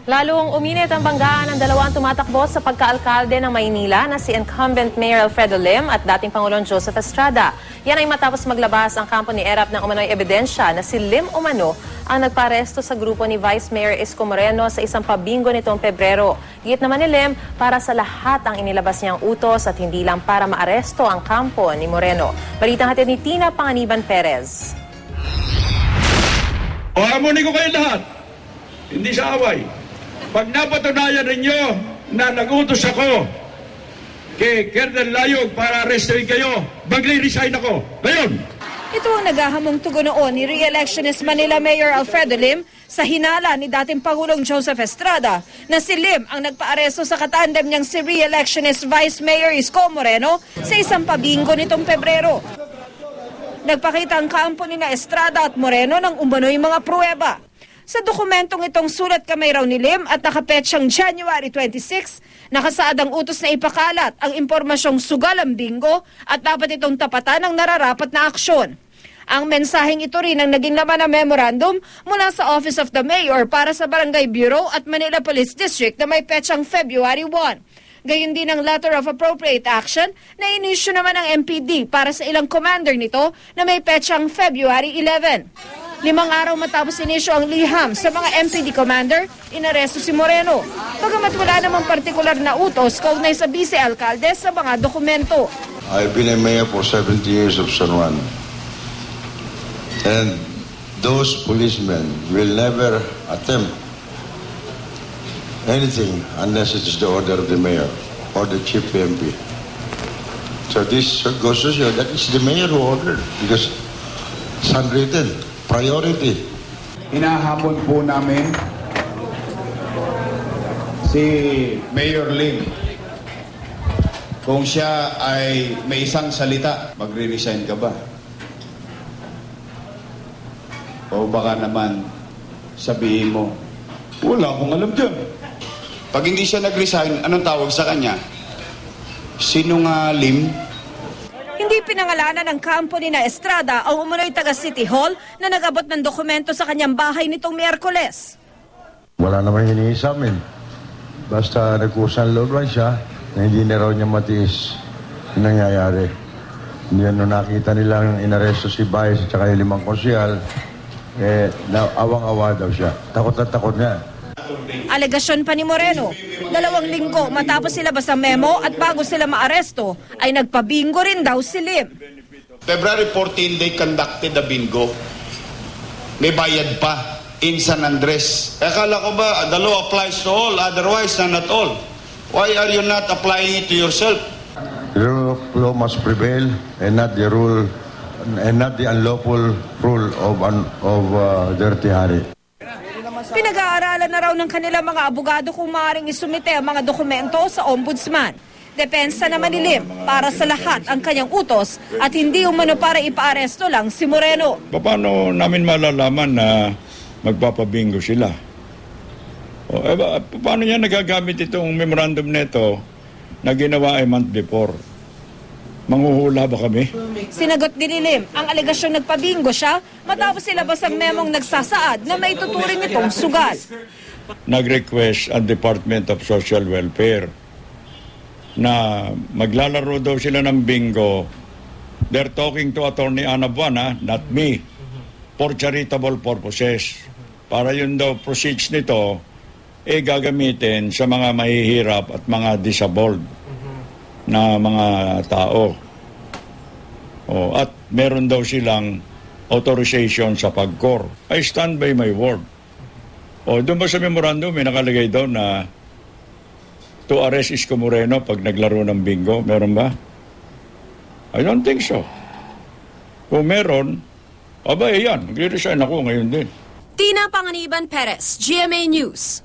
Lalong uminit ang banggaan ng dalawang tumatakbo sa pagkaalkalde ng Maynila na si incumbent Mayor Alfredo Lim at dating Pangulong Joseph Estrada. Yan ay matapos maglabas ang kampo ni ERAP ng umano'y ebidensya na si Lim umano ang nagparesto sa grupo ni Vice Mayor Isko Moreno sa isang pabingo nitong Pebrero. Git naman ni Lim, para sa lahat ang inilabas niyang utos at hindi lang para maaresto ang kampo ni Moreno. Balitang hatid ni Tina Panganiban Perez. O amunin ko kayo lahat, hindi sa away. Pag napatunayan ninyo na nag-utos ako kay Colonel Layog para arrestuin kayo, magre-resign ako. Ngayon! Ito ang naghahamong tugon noon ni re-electionist Manila Mayor Alfredo Lim sa hinala ni dating Pangulong Joseph Estrada na si Lim ang nagpaaresto sa katandem niyang si re-electionist Vice Mayor Isko Moreno sa isang pabingo nitong Pebrero. Nagpakita ang kampo ni Estrada at Moreno ng umano'y mga pruweba. Sa dokumentong itong sulat kamay raw ni Lim at nakapetsyang January 26, nakasaad ang utos na ipakalat ang impormasyong sugal ang bingo at dapat itong tapatan ng nararapat na aksyon. Ang mensaheng ito rin ang naging laman ng memorandum mula sa Office of the Mayor para sa Barangay Bureau at Manila Police District na may petsyang February 1. Gayon din ang Letter of Appropriate Action na inisyu naman ng MPD para sa ilang commander nito na may petsyang February 11. 5 araw matapos inisyu ang liham sa mga MPD commander, inaresto si Moreno. Bagamat wala namang partikular na utos kaugnay sa vice-alkalde sa mga dokumento. I've been a mayor for 70 years of San Juan. And those policemen will never attempt anything unless it is the order of the mayor or the chief PMP. So this goes to show that it's the mayor who ordered because it's handwritten. Priority. Hinahamon po namin si Mayor Lim. Kung siya ay may isang salita, magre-resign ka ba? O baka naman sabihin mo, wala akong alam dyan. Pag hindi siya nag-resign, anong tawag sa kanya? Sinungaling? Hindi pinangalanan ng kampo ni Estrada ang umunoy taga City Hall na nag-abot ng dokumento sa kanyang bahay nitong Miyerkules. Wala namang hinihingi sa amin. Basta nagkusan loob lang siya na hindi na raw niya matiis yung nangyayari. Hindi nung nakita nilang inaresto si Vice at saka yung 5 konsyal, awang-awa daw siya. Takot na takot niya. Alegasyon pa ni Moreno, 2 linggo matapos silabas ang memo at bago sila maaresto, ay nagpabingo rin daw si Lim. February 14, they conducted a bingo. May bayad pa in San Andres. Akala ko ba the law applies to all, otherwise not all? Why are you not applying it to yourself? The rule of law must prevail and not the rule and not the unlawful rule of Dirty Harry. Pinag-aaralan na raw ng kanilang mga abogado kung maaaring isumite ang mga dokumento sa ombudsman. Depensa naman ni Lim para sa lahat ang kanyang utos at hindi umano para ipaaresto lang si Moreno. Paano namin malalaman na magpapabingo sila? Paano niya nagagamit itong memorandum nito na ginawa ay month before? Manghuhula ba kami? Sinagot din ni Lim ang alegasyong nagpabingo siya matapos ilabas ang memong nagsasaad na may tuturing itong sugal. Nag-request ang Department of Social Welfare na maglalaro daw sila ng bingo. They're talking to Attorney Ana Buana, not me, for charitable purposes. Para yun daw proceeds nito, gagamitin sa mga mahihirap at mga disabled na mga tao. At meron daw silang authorization sa PAGCOR. I stand by my word. Doon ba sa memorandum may nakalagay daw na to arrest Isko Moreno pag naglaro ng bingo? Meron ba? I don't think so. Kung meron, yan, magre-resign ako ngayon din. Tina Panganiban Perez, GMA News.